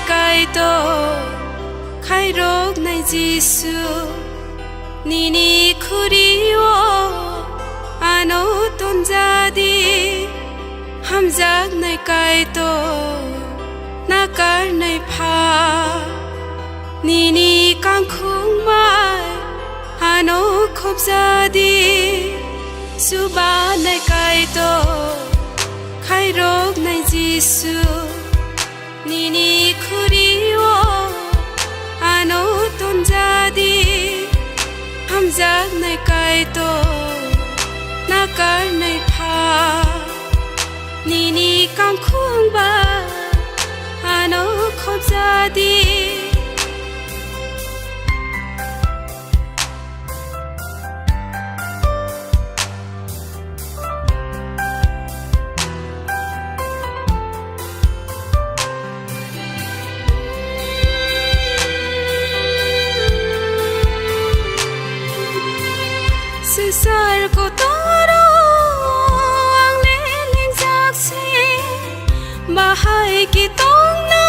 cai to khai rok nai Giêsu nini khuriyo ano ton jadi hamjak nai cai to nakar nai pha nini kang khung mai ano khop jadi suba nai cai to khai rok nai Giêsu nini khuriyo ano ton jadi hamjak nai cai to nakar nai pha nini kang khung ba ano khop jadi Sar ko toro ang leling saksi bahay kitong na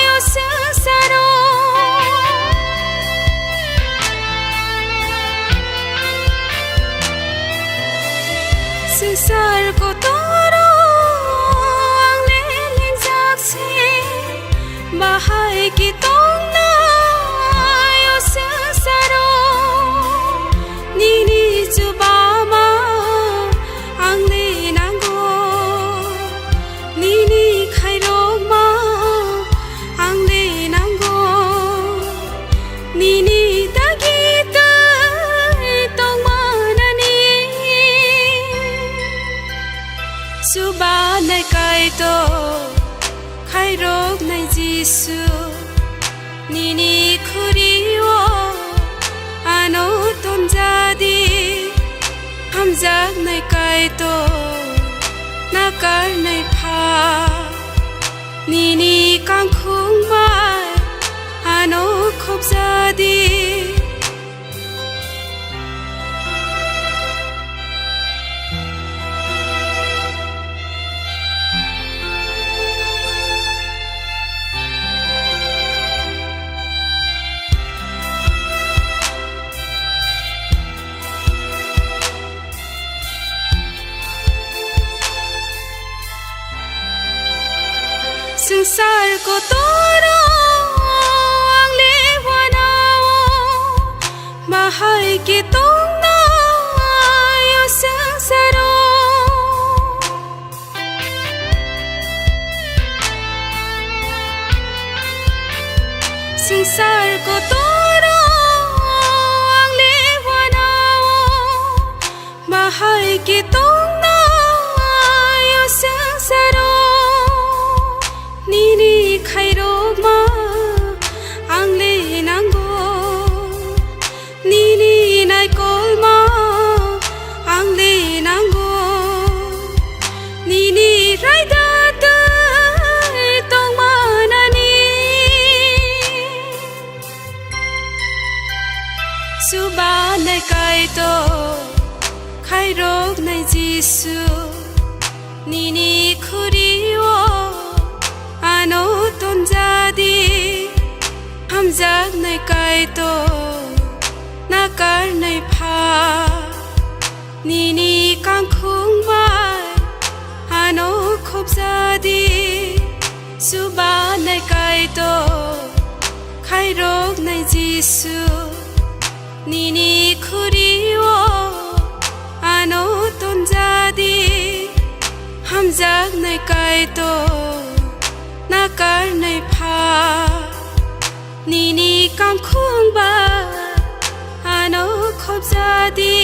yo saro sar ko toro ang leling saksi bahay kitong na yo saro nini chubama angle nango nini khairoma angle nango nini dagita tongmanani suba nai kai to khairok nai Giêsu nini khuriyo ano ton jadi hamjak nai cai to nakar nai pha nini kang khung mai ano khop jadi संसार को तोरो ang liwanao bahay kitong na yo saro संसार को तोरो ang liwanao bahay kitong na yo saro nini khairok ma angle nango nini nai kol ma angle nango nini raida ta tong manani suba nai kai to khairok nai Giêsu nini khuriyo ano ton jadi hamjak nai cai to nakar nai pha nini kang khung mai ano khop jadi suba nai cai to khai rok nai Giêsu nini khuriyo ano ton jadi hamjak nai cai to nakar nai pha nini kang khung ba ano khop jadi